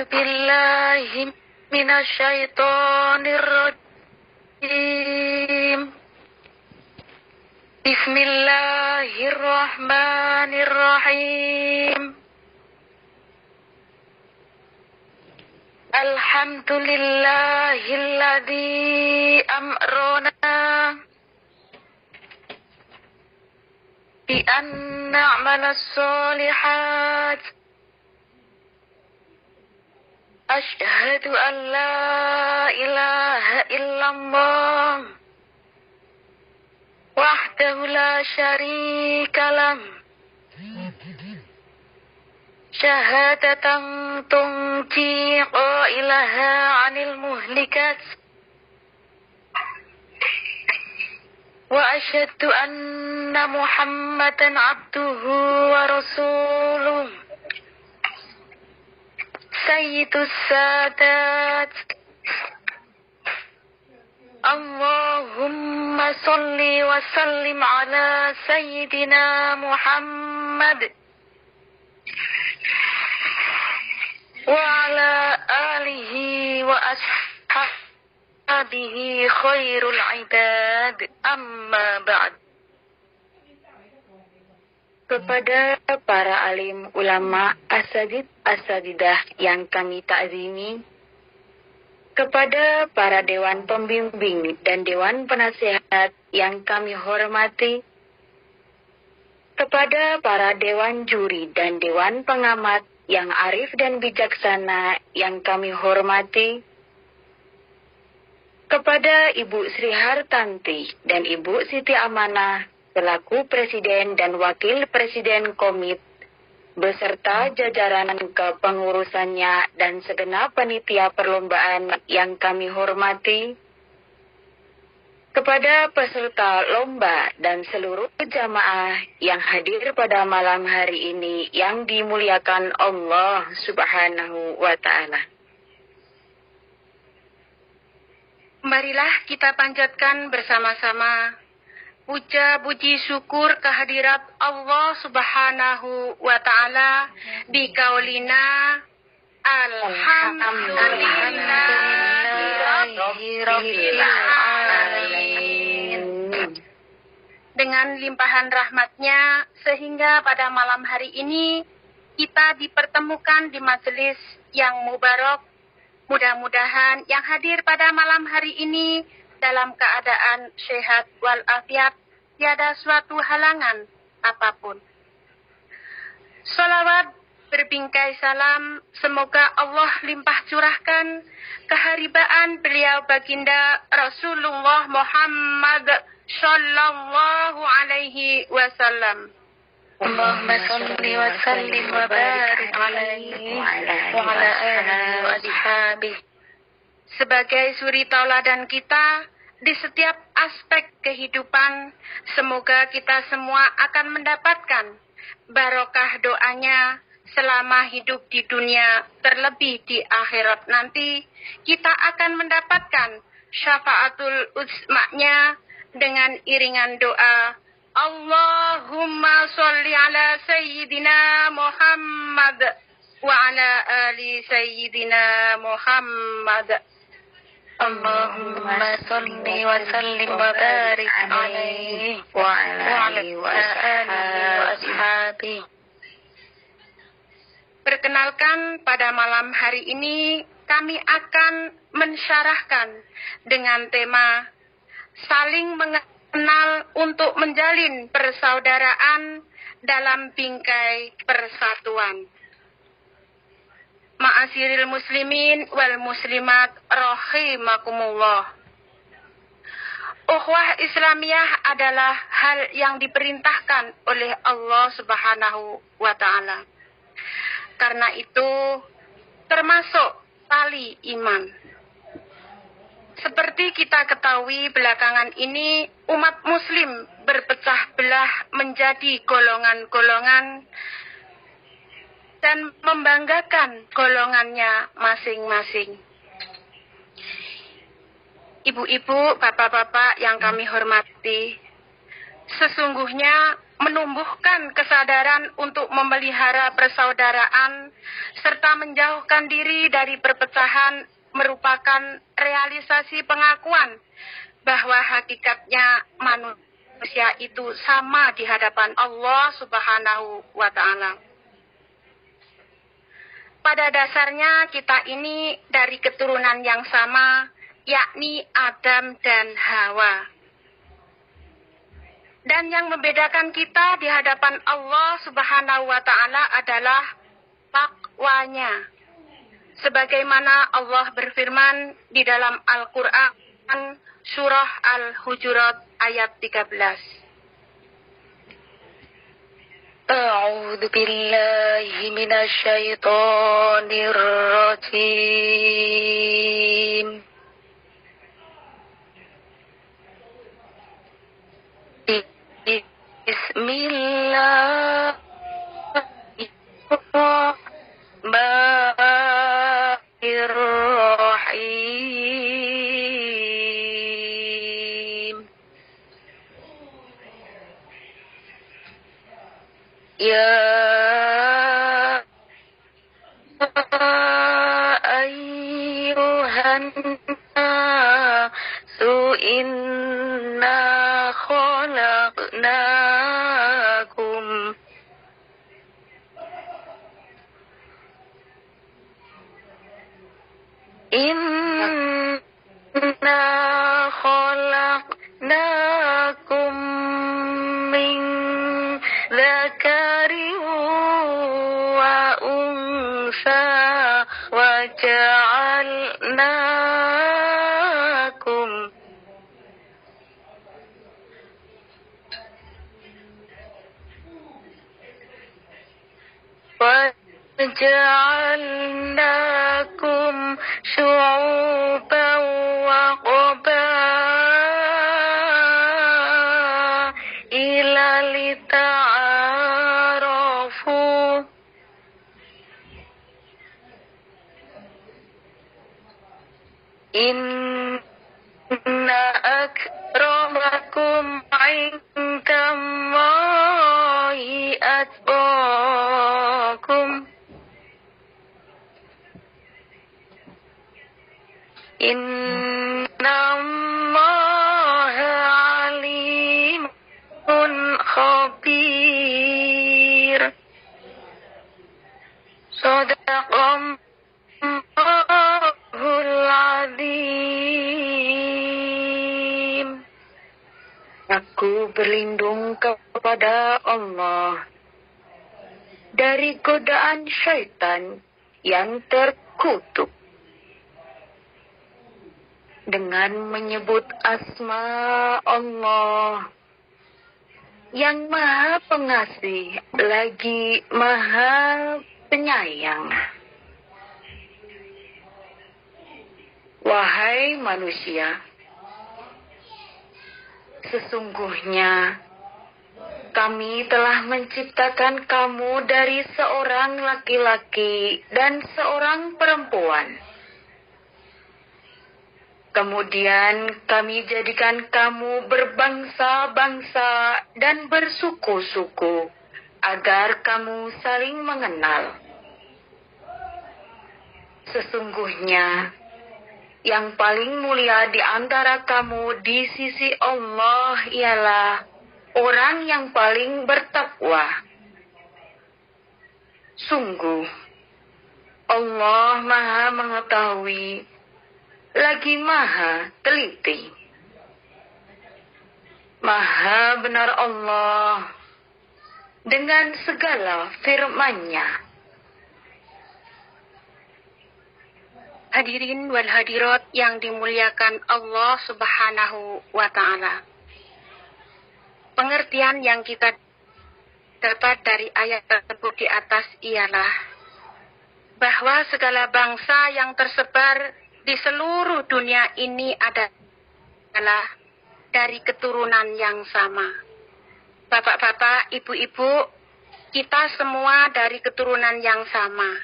A'udzu billahi minasyaitonir rajim. Bismillahirrahmanirrahim. Alhamdulillahilladzi amrona bi an na'malas solihat. Asyhadu an la ilaha illallah wahdahu la syarika lah. Syahadatan tunji qailaha 'anil muhlikat. Wa asyhadu anna Muhammadan 'abduhu wa rasuluh. Sayyidus Sadat. Allahumma salli wa sallim ala Sayyidina Muhammad wa ala alihi wa ashabihi khairul ibad. Amma ba'd. Kepada para alim ulama asadidah yang kami ta'zimi, kepada para dewan pembimbing dan dewan penasehat yang kami hormati, kepada para dewan juri dan dewan pengamat yang arif dan bijaksana yang kami hormati, kepada Ibu Sri Hartanti dan Ibu Siti Amanah selaku Presiden dan Wakil Presiden Komit, beserta jajaran kepengurusannya dan segenap panitia perlombaan yang kami hormati, kepada peserta lomba dan seluruh jamaah yang hadir pada malam hari ini yang dimuliakan Allah Subhanahu wa Ta'ala. Marilah kita panjatkan bersama-sama puja puji syukur kehadirat Allah Subhanahu wa Ta'ala biqaulina alhamdulillahirabbil alamin. Dengan limpahan rahmatnya sehingga pada malam hari ini kita dipertemukan di majelis yang mubarak. Mudah-mudahan yang hadir pada malam hari ini dalam keadaan sehat walafiat, tiada suatu halangan apapun. Salawat berbingkai salam, semoga Allah limpah curahkan keharibaan beliau baginda Rasulullah Muhammad sallallahu alaihi wasallam. Allahumma salli wa sallim wa barik alaihi wa ala alihi wa ashabihi. Sebagai suri tauladan kita di setiap aspek kehidupan, semoga kita semua akan mendapatkan barokah doanya selama hidup di dunia, terlebih di akhirat nanti kita akan mendapatkan syafaatul uzma'nya dengan iringan doa Allahumma sholli ala Sayyidina Muhammad wa ala ali Sayyidina Muhammad. Allahumma salli wa sallim wa barik alaihi wa ala alihi wa ashabihi. Perkenalkan, pada malam hari ini kami akan mensyarahkan dengan tema saling mengenal untuk menjalin persaudaraan dalam bingkai persatuan. Ma'asiril muslimin wal muslimat rahimakumullah. Ukhuwah Islamiyah adalah hal yang diperintahkan oleh Allah Subhanahu wa Ta'ala. Karena itu termasuk tali iman. Seperti kita ketahui belakangan ini umat muslim berpecah belah menjadi golongan-golongan dan membanggakan golongannya masing-masing. Ibu-ibu, bapak-bapak yang kami hormati, sesungguhnya menumbuhkan kesadaran untuk memelihara persaudaraan, serta menjauhkan diri dari perpecahan merupakan realisasi pengakuan bahwa hakikatnya manusia itu sama di hadapan Allah Subhanahu wa Ta'ala. Pada dasarnya kita ini dari keturunan yang sama, yakni Adam dan Hawa. Dan yang membedakan kita di hadapan Allah Subhanahu wa Ta'ala adalah takwanya. Sebagaimana Allah berfirman di dalam Al-Quran surah Al-Hujurat ayat 13. A'udzu billahi minasy syaithanir rajim. Bismillahirrahmanirrahim. Ya ayyuhan nasu inna khalaqnakum min dzakarin wa unsa wa ja'alnakum syu'uban wa qabaila lita'arafu. Inna akramakum 'indallahi atqakum. Inna Allaha 'alimun khabir. Shadaqallahul 'azim. Aku berlindung kepada Allah dari godaan syaitan yang terkutuk dengan menyebut asma Allah yang Maha Pengasih lagi Maha Penyayang. Wahai manusia, sesungguhnya kami telah menciptakan kamu dari seorang laki-laki dan seorang perempuan. Kemudian kami jadikan kamu berbangsa-bangsa dan bersuku-suku agar kamu saling mengenal. Sesungguhnya yang paling mulia di antara kamu di sisi Allah ialah orang yang paling bertakwa. Sungguh, Allah Maha mengetahui lagi Maha teliti. Maha benar Allah dengan segala firman-Nya. Hadirin wal hadirat yang dimuliakan Allah Subhanahu wa Ta'ala. Pengertian yang kita dapat dari ayat tersebut di atas ialah bahwa segala bangsa yang tersebar di seluruh dunia ini adalah dari keturunan yang sama. Bapak-bapak, ibu-ibu, kita semua dari keturunan yang sama.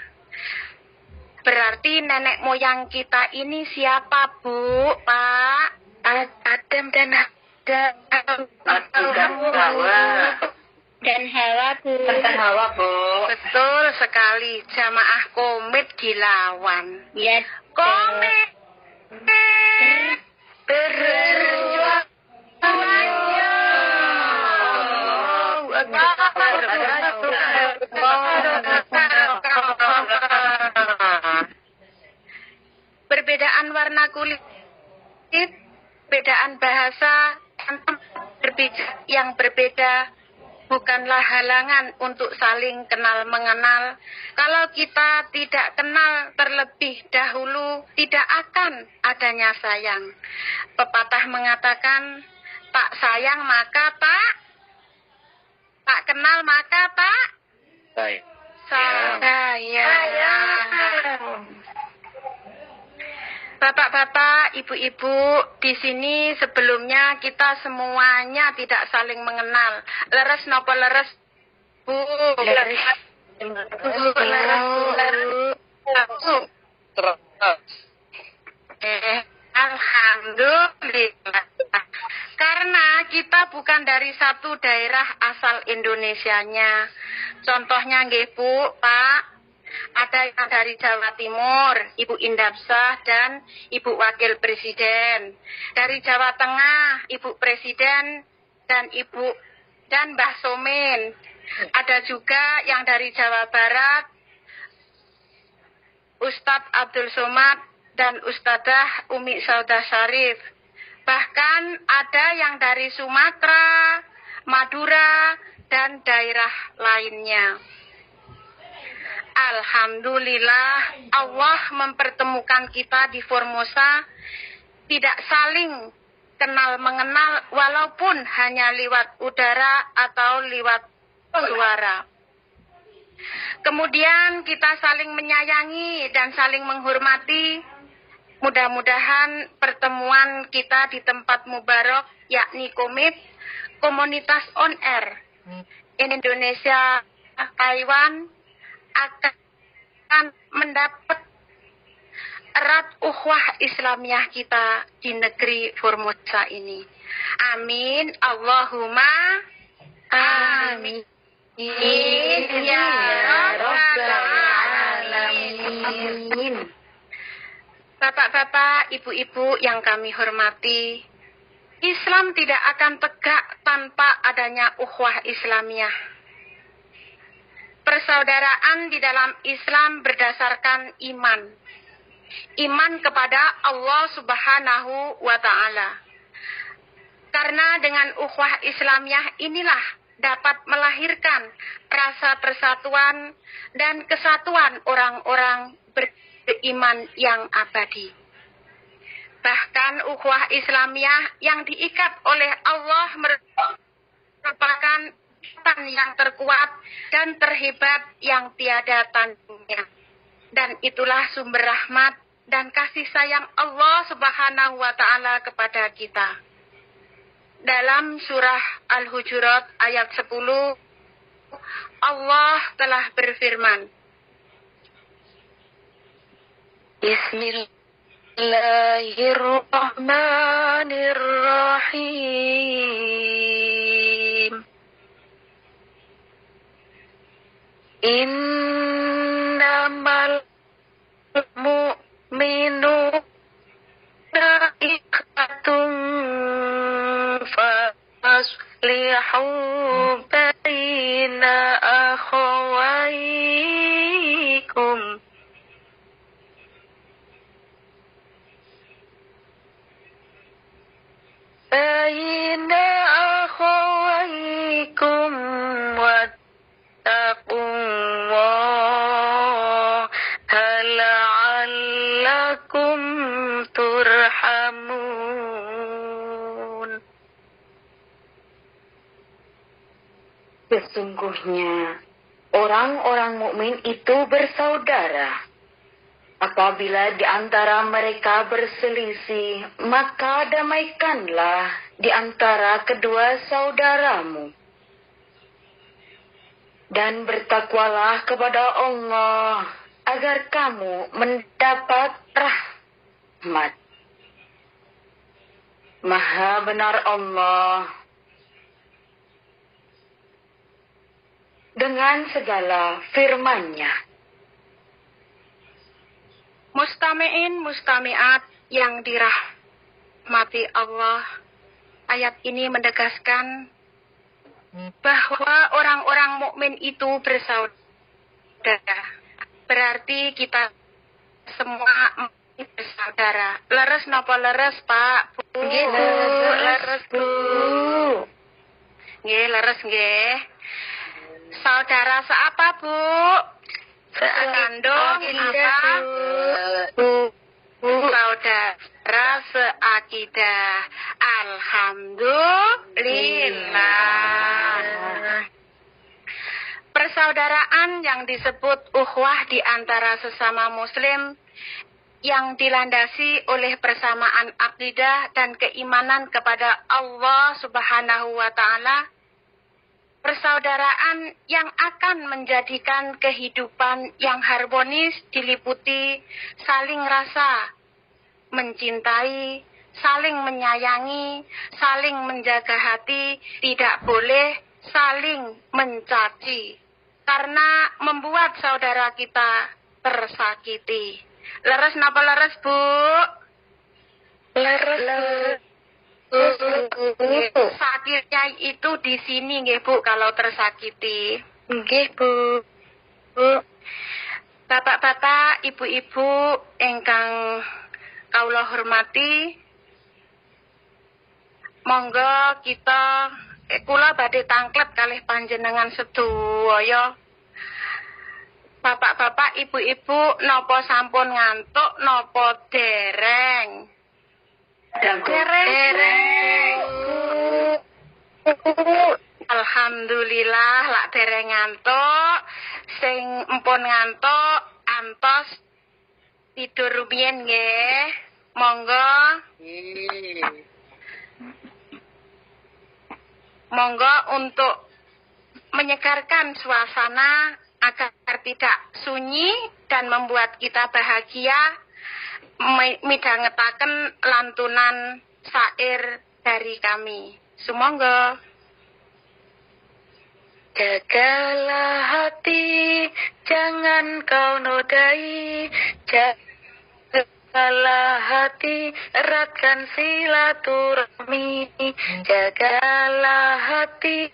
Berarti nenek moyang kita ini siapa, Bu, Pak? Adam dan Hawa. Dan Hawa, Bu. Tentang Hawa, Bu. Betul sekali. Jamaah komit dilawan. Ya. Komit. Berjuang. Perbedaan warna kulit, perbedaan bahasa, yang berbeda bukanlah halangan untuk saling kenal mengenal. Kalau kita tidak kenal terlebih dahulu, tidak akan adanya sayang. Pepatah mengatakan, tak sayang maka tak kenal maka tak sayang. Bapak-bapak, ibu-ibu, di sini sebelumnya kita semuanya tidak saling mengenal. Leres nopo leres, Bu? Leres. Alhamdulillah. Karena kita bukan dari satu daerah asal Indonesianya. Contohnya nggih, Bu, Pak. Ada yang dari Jawa Timur, Ibu Indapsah dan Ibu Wakil Presiden. Dari Jawa Tengah, Ibu Presiden dan Mbah Somin. Ada juga yang dari Jawa Barat, Ustadz Abdul Somad dan Ustadzah Umi Saudah Syarif. Bahkan ada yang dari Sumatera, Madura, dan daerah lainnya. Alhamdulillah, Allah mempertemukan kita di Formosa, tidak saling kenal mengenal walaupun hanya lewat udara atau lewat suara. Kemudian kita saling menyayangi dan saling menghormati. Mudah-mudahan pertemuan kita di tempat mubarak, yakni komit, komunitas on air Indonesia Taiwan, akan mendapat erat ukhuwah Islamiyah kita di negeri Formosa ini. Amin. Allahumma amin. Ya Rabbal Alamin. Bapak-bapak, ibu-ibu yang kami hormati, Islam tidak akan tegak tanpa adanya ukhuwah Islamiyah. Persaudaraan di dalam Islam berdasarkan iman. Iman kepada Allah Subhanahu wa Ta'ala. Karena dengan ukhuwah Islamiyah inilah dapat melahirkan rasa persatuan dan kesatuan orang-orang beriman yang abadi. Bahkan ukhuwah Islamiyah yang diikat oleh Allah merupakan yang terkuat dan terhebat yang tiada tandingnya. Dan itulah sumber rahmat dan kasih sayang Allah Subhanahu wa Ta'ala kepada kita. Dalam surah Al-Hujurat ayat 10, Allah telah berfirman, Bismillahirrahmanirrahim. Innamal mu'minuna ikhwatun faslihu baina akhawaykum. Baina akhawaykum wattaqullaha la'allakum turhamun. Sesungguhnya orang-orang mukmin itu bersaudara. Apabila di antara mereka berselisih, maka damaikanlah di antara kedua saudaramu. Dan bertakwalah kepada Allah agar kamu mendapat rahmat. Maha benar Allah dengan segala firman-Nya. Mustami'in mustami'at yang dirahmati Allah, ayat ini menegaskan bahwa orang-orang mukmin itu bersaudara. Berarti kita semua bersaudara. Leres napa leres, Pak? Bu? Nggih, Bu. Leres, Bu. Nggih, leres nggih. Saudara seapa, Bu? Sekandung apa? Bu. Saudara seakidah. Alhamdulillah. Persaudaraan yang disebut ukhuwah di antara sesama muslim yang dilandasi oleh persamaan akidah dan keimanan kepada Allah Subhanahu wa Ta'ala. Persaudaraan yang akan menjadikan kehidupan yang harmonis diliputi saling rasa, mencintai, saling menyayangi, saling menjaga hati, tidak boleh saling mencaci, karena membuat saudara kita tersakiti. Leres napa leres, Bu? Leres. Sakitnya itu di sini nggih, Bu, kalau tersakiti. Nggih, Bu. Bapak-bapak, ibu-ibu ingkang kawula hormati, monggo kita kula badhe tangklet kalih panjenengan sedaya. Bapak-bapak, ibu-ibu, napa sampun ngantuk napa dereng? Dereng. Alhamdulillah lak dereng ngantuk. Sing empun ngantuk antos tidur rumiyin nggih. Monggo. Monggo untuk menyegarkan suasana agar tidak sunyi dan membuat kita bahagia, midhangetaken lantunan syair dari kami. Sumangga. Jagalah hati, jangan kau nodai. Jagalah hati, eratkan silaturahmi. Jagalah hati,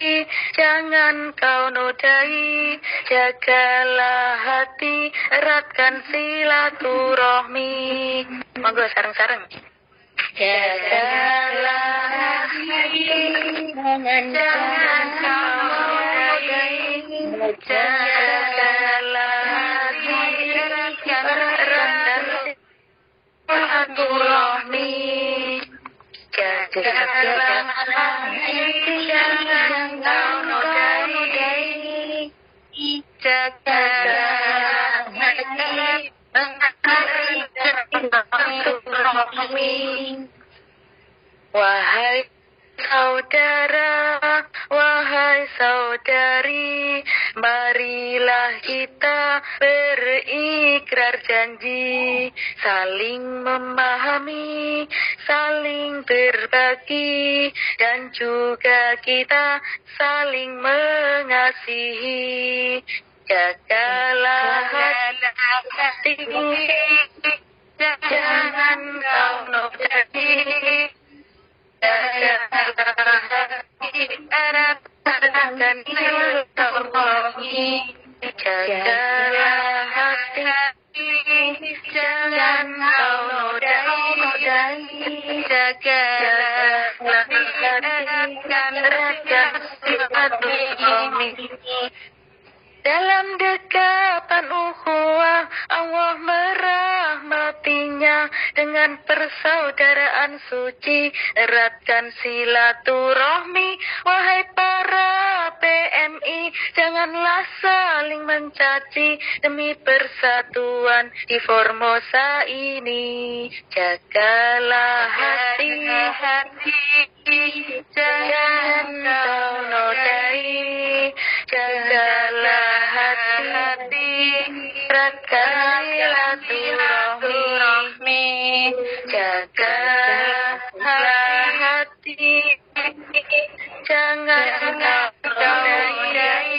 jangan kau nodai. Jagalah hati, eratkan silaturahmi. Monggo sareng-sareng. Jagalah hati, jangan kau nodai. Jagalah hati, eratkan silaturahmi. Jagalah hati, jangan kau nodai. Jagalah hati, wahai saudara, wahai saudari, marilah kita berikrar janji, saling memahami, saling berbagi, dan juga kita saling mengasihi. Jagalah hati, jangan kau nodai. Jagalah hati, eratkan silaturahmi. Jagalah hati, jangan kau nodai. Jagalah hati, eratkan silaturahmi. Dalam dekapan ukhuwah, Allah merahmatinya dengan persaudaraan suci. Eratkan silaturahmi, wahai para PMI, janganlah saling mencaci demi persatuan di Formosa ini. Jagalah hati, jangan kau nodai. Jagalah hati, eratkan silaturahmi. Jagalah hati, jangan kau nodai.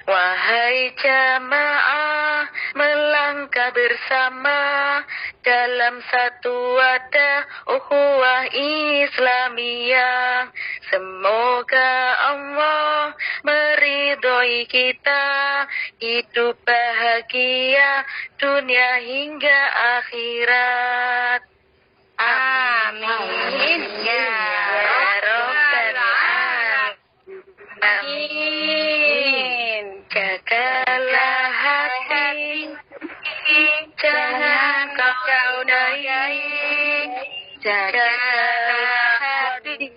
Wahai jamaah, melangkah bersama dalam satu wadah ukhuwah Islamiyah. Semoga Allah meridhoi kita, hidup bahagia dunia hingga akhirat. Amin. Ya Rabbal Alamin. Jagalah hati, jangan kau nodai. Jagalah hati,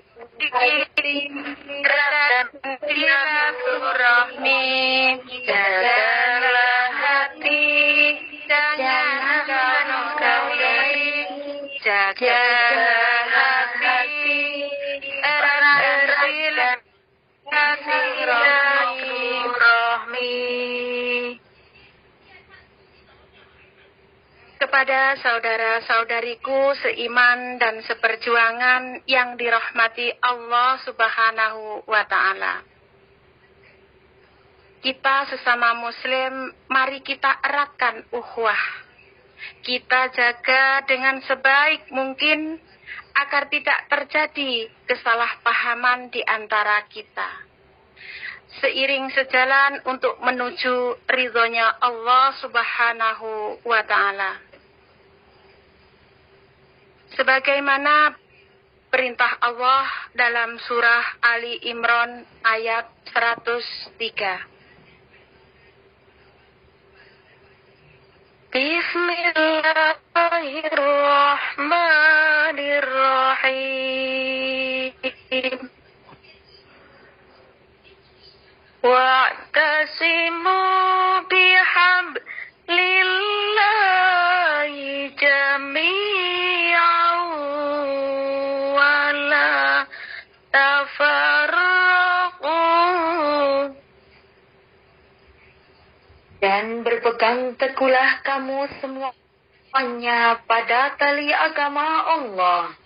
Ratan silaturahmi. jagalah hati, Jangan kau nodai. jagalah hati, erat silaturahmi. Kepada saudara-saudariku seiman dan seperjuangan yang dirahmati Allah Subhanahu wa Ta'ala. Kita sesama Muslim, mari kita eratkan ukhuwah. Kita jaga dengan sebaik mungkin agar tidak terjadi kesalahpahaman di antara kita. Seiring sejalan untuk menuju ridhonya Allah Subhanahu wa Ta'ala. Sebagaimana perintah Allah dalam surah Ali Imran ayat 103. Bismillahirrahmanirrahim. Wa'tasimu bihablillahi jami'an wa la tafarraqu. Dan berpegang teguhlah kamu semuanya pada tali agama Allah,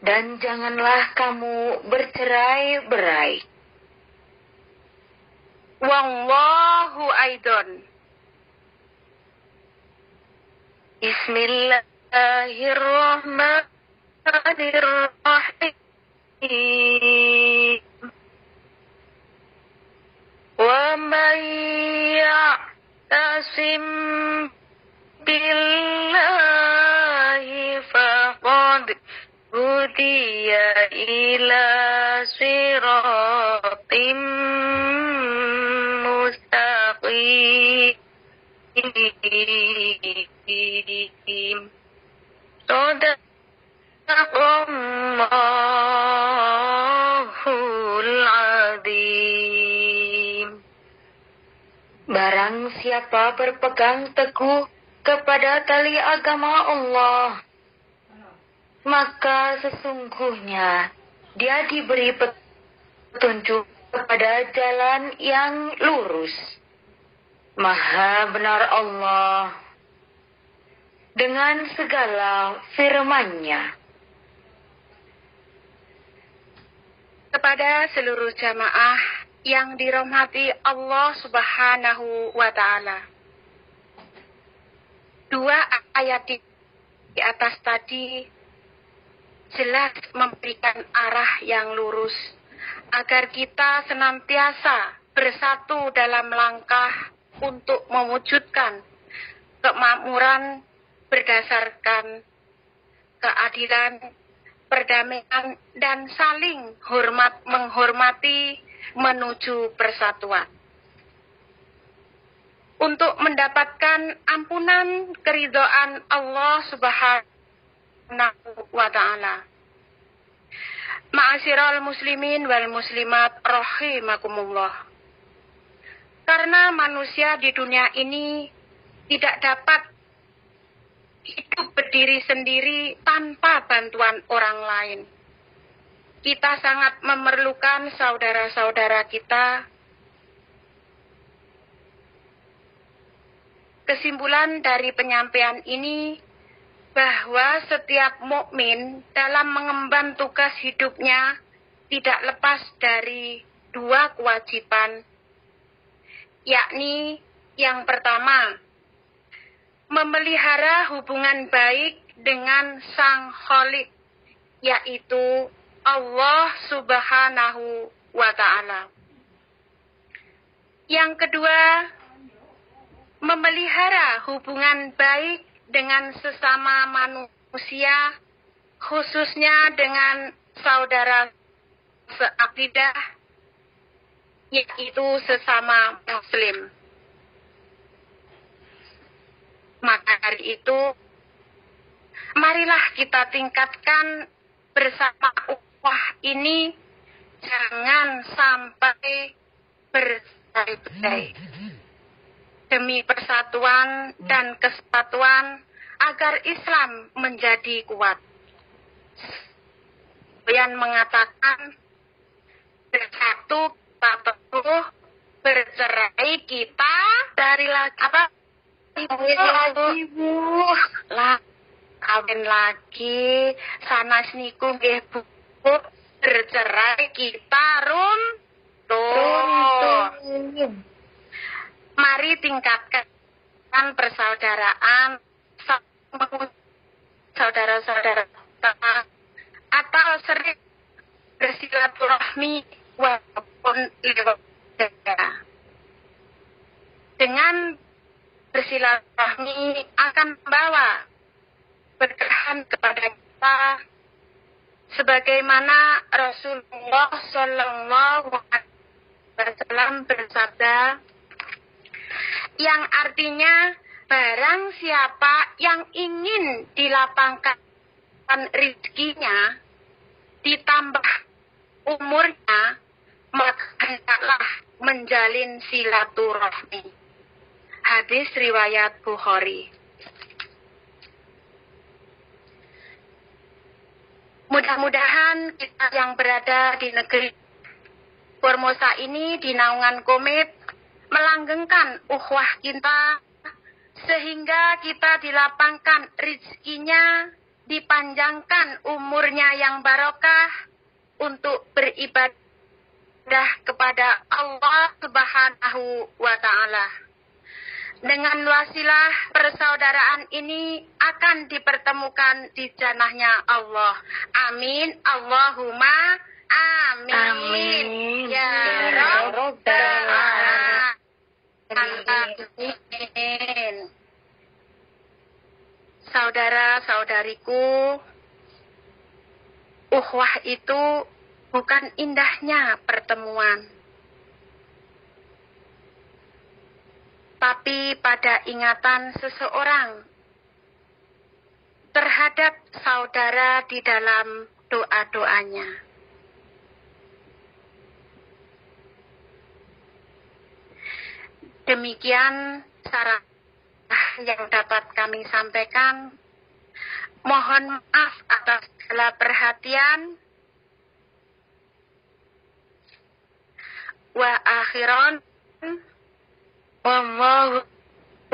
dan janganlah kamu bercerai-berai. Wallahu aidon. Bismillahirrahmanirrahim. Wa man ya'tasim billahi faqad hudiya ila siratim mustaqim. Sadaqallahul azim. Barang siapa berpegang teguh kepada tali agama Allah, maka sesungguhnya dia diberi petunjuk kepada jalan yang lurus. Maha benar Allah dengan segala firman-Nya. Kepada seluruh jamaah yang dirahmati Allah Subhanahu wa Ta'ala. Dua ayat di atas tadi jelas memberikan arah yang lurus agar kita senantiasa bersatu dalam langkah untuk mewujudkan kemakmuran berdasarkan keadilan, perdamaian, dan saling menghormati menuju persatuan. Untuk mendapatkan ampunan keridhaan Allah Subhanahu wa Ta'ala. Ma'asyiral muslimin wal muslimat rahimakumullah. Karena manusia di dunia ini tidak dapat hidup berdiri sendiri tanpa bantuan orang lain. Kita sangat memerlukan saudara-saudara kita. Kesimpulan dari penyampaian ini bahwa setiap mukmin dalam mengemban tugas hidupnya tidak lepas dari dua kewajiban yakni yang pertama, memelihara hubungan baik dengan Sang Khalik, yaitu Allah Subhanahu wa Ta'ala. Yang kedua, memelihara hubungan baik dengan sesama manusia, khususnya dengan saudara seakidah, yaitu sesama Muslim. Maka dari itu, marilah kita tingkatkan bersama ukhuwah ini, jangan sampai bercerai-berai. Demi persatuan dan kesatuan agar Islam menjadi kuat. Yang mengatakan, bersatu kita teguh, bercerai kita dari lagi apa? Lagi Bu. Lah, kawin lagi, sanes niku nggih Bu. Bercerai kita runtuh. Mari tingkatkan persaudaraan saudara-saudara atau sering bersilaturahmi walaupun lewat jaga. Dengan bersilaturahmi akan membawa berkahan kepada kita, sebagaimana Rasulullah Shallallahu Alaihi Wasallam bersabda, yang artinya barang siapa yang ingin dilapangkan rezekinya, ditambah umurnya, maka hendaklah menjalin silaturahmi. Hadis riwayat Bukhari. Mudah-mudahan kita yang berada di negeri Formosa ini di naungan Komit melanggengkan ukhuwah kita, sehingga kita dilapangkan rezekinya, dipanjangkan umurnya yang barokah untuk beribadah kepada Allah Subhanahu wa Ta'ala. Dengan wasilah persaudaraan ini akan dipertemukan di jannahnya Allah. Amin. Allahumma amin. Amin. Ya Rabbal Alamin. Saudara-saudariku, ukhuwah itu bukan indahnya pertemuan, tapi pada ingatan seseorang terhadap saudara di dalam doa-doanya. Demikian saran yang dapat kami sampaikan. Mohon maaf atas segala perhatian. Wa akhiran. Wallahu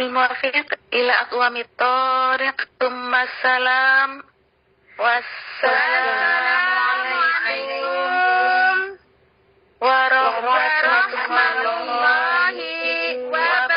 bil-muwaffiq ila aqwamit thoriq. Wassalam. Wassalamualaikum warahmatullahi wabarakatuh.